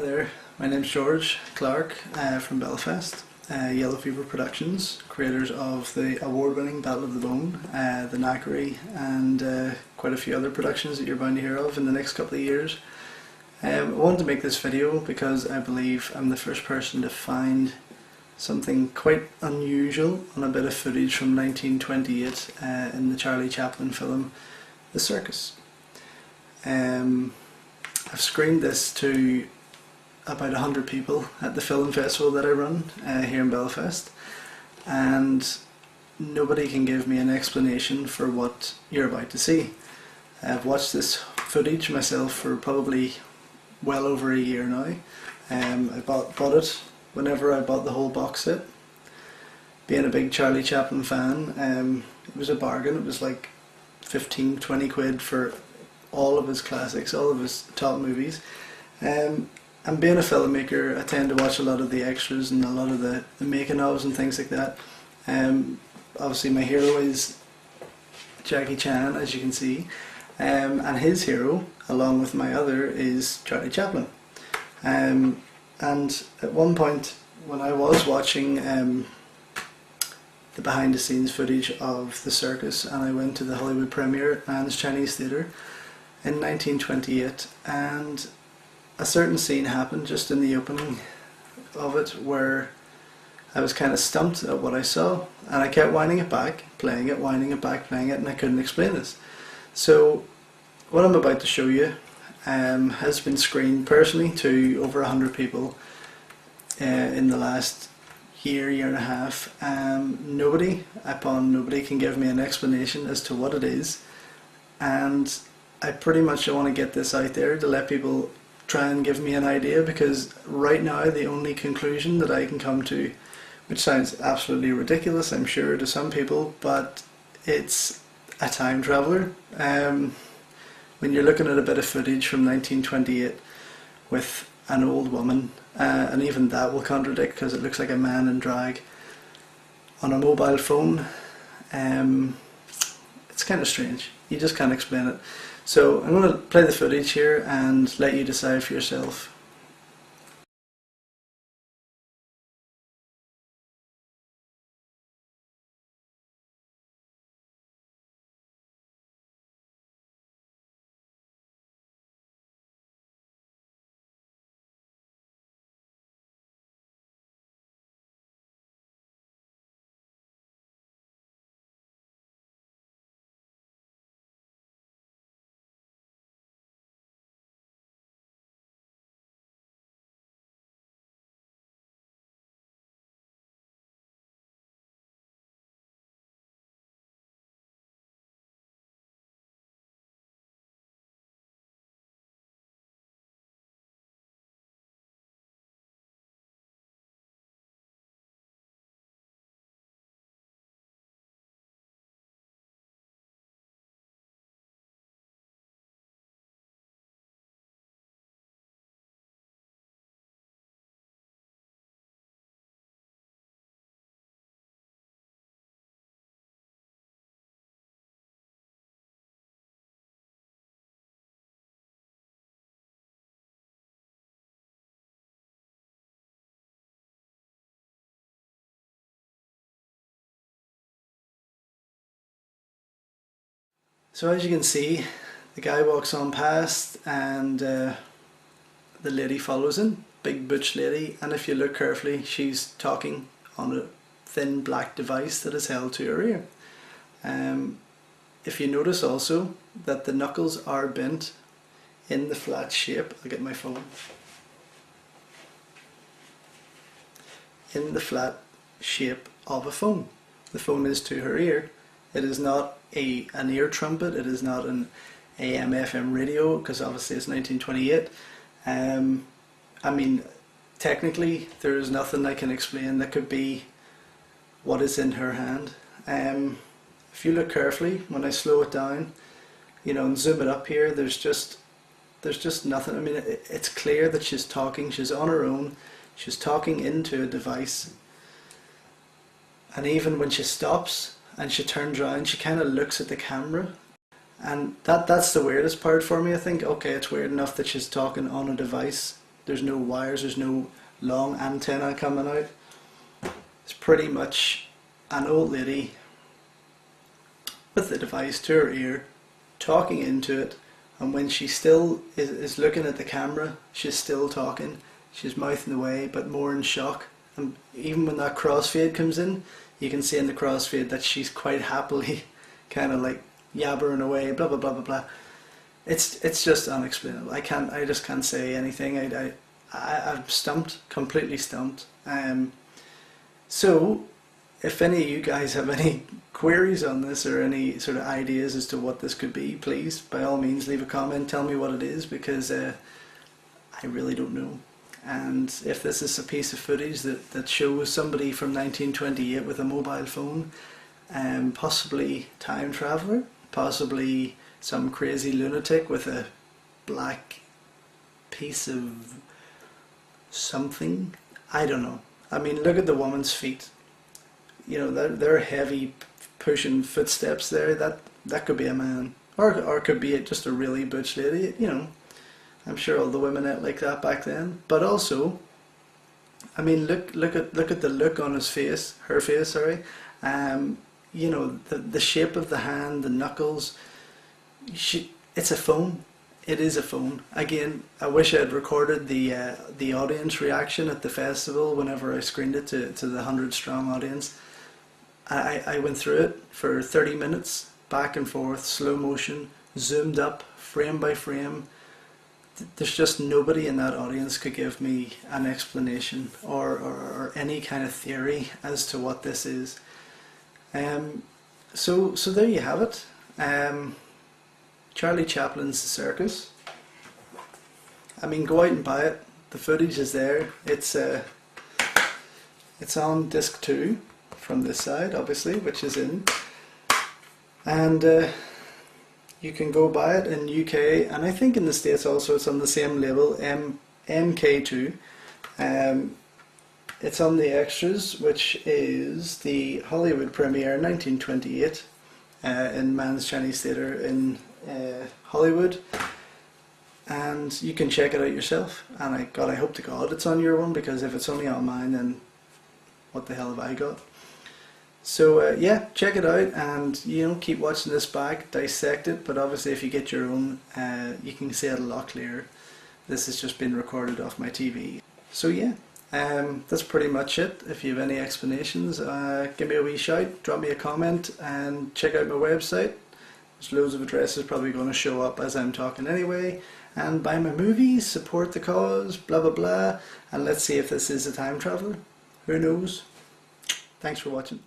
there, my name's George Clark from Belfast, Yellow Fever Productions, creators of the award-winning Battle of the Bone, The Knackery, and quite a few other productions that you're bound to hear of in the next couple of years. I wanted to make this video because I believe I'm the first person to find something quite unusual on a bit of footage from 1928 in the Charlie Chaplin film The Circus. I've screened this to about 100 people at the film festival that I run here in Belfast, and nobody can give me an explanation for what you're about to see. I've watched this footage myself for probably well over a year now. I bought it whenever I bought the whole box set. Being a big Charlie Chaplin fan, it was a bargain. It was like 15-20 quid for all of his classics, all of his top movies. And being a filmmaker, I tend to watch a lot of the extras and a lot of the making ofs and things like that. Obviously my hero is Jackie Chan, as you can see, and his hero, along with my other, is Charlie Chaplin. And at one point when I was watching the behind the scenes footage of The Circus, and I went to the Hollywood premiere at Ann's Chinese Theatre in 1928, and a certain scene happened just in the opening of it where I was kind of stumped at what I saw, and I kept winding it back, playing it, winding it back, playing it, and I couldn't explain this. So what I'm about to show you has been screened personally to over 100 people in the last year and a half. Nobody can give me an explanation as to what it is, and I pretty much want to get this out there to let people try and give me an idea, because right now the only conclusion that I can come to, which sounds absolutely ridiculous I'm sure to some people, but it's a time traveller. When you're looking at a bit of footage from 1928 with an old woman, and even that will contradict because it looks like a man in drag on a mobile phone, it's kind of strange. You just can't explain it. So I'm going to play the footage here and let you decide for yourself. So as you can see, the guy walks on past and the lady follows him, big butch lady, and if you look carefully she's talking on a thin black device that is held to her ear. If you notice also that the knuckles are bent in the flat shape, I'll get my phone, in the flat shape of a phone. The phone is to her ear. It is not an ear trumpet, it is not an AM FM radio, because obviously it's 1928. I mean, technically there is nothing I can explain that could be what is in her hand. If you look carefully, when I slow it down, you know, and zoom it up here, there's just nothing. I mean, it's clear that she's talking, she's on her own, she's talking into a device, and even when she stops and she turns around, she kind of looks at the camera, and that's the weirdest part for me. I think, okay, it's weird enough that she's talking on a device there's no wires, there's no long antenna coming out. It's pretty much an old lady with the device to her ear, talking into it, and when she still is looking at the camera, she's still talking, she's mouthing away, but more in shock. And even when that crossfade comes in, you can see in the crossfade that she's quite happily kind of like yabbering away, blah blah blah blah blah. It's just unexplainable. I just can't say anything. I'm stumped, completely stumped. So if any of you guys have any queries on this or any sort of ideas as to what this could be, please by all means leave a comment, tell me what it is, because I really don't know. And if this is a piece of footage that shows somebody from 1928 with a mobile phone, possibly time traveller, possibly some crazy lunatic with a black piece of something, I don't know. I mean, look at the woman's feet. You know, they're heavy pushing footsteps there. That could be a man, or could be just a really butch lady. You know, I'm sure all the women ate like that back then. But also, I mean, look at the look on his face, her face. Sorry, you know, the shape of the hand, the knuckles. It's a phone. It is a phone. Again, I wish I had recorded the audience reaction at the festival whenever I screened it to the 100-strong audience. I went through it for 30 minutes, back and forth, slow motion, zoomed up, frame by frame. There's just nobody in that audience could give me an explanation or any kind of theory as to what this is. So there you have it. Charlie Chaplin's The Circus. I mean, go out and buy it. The footage is there. It's on disc 2 from this side, obviously, which is in. And you can go buy it in UK, and I think in the States also. It's on the same label, MK2. It's on the extras, which is the Hollywood premiere 1928 in Mann's Chinese Theatre in Hollywood, and you can check it out yourself. And I hope to God it's on your one, because if it's only on mine, then what the hell have I got? So yeah, check it out, and you know, keep watching this back, dissect it. But obviously, if you get your own, you can see it a lot clearer. This has just been recorded off my TV. So yeah, that's pretty much it. If you have any explanations, give me a wee shout, drop me a comment, and check out my website. There's loads of addresses probably going to show up as I'm talking anyway. And buy my movies, support the cause, blah blah blah. And let's see if this is a time traveller. Who knows? Thanks for watching.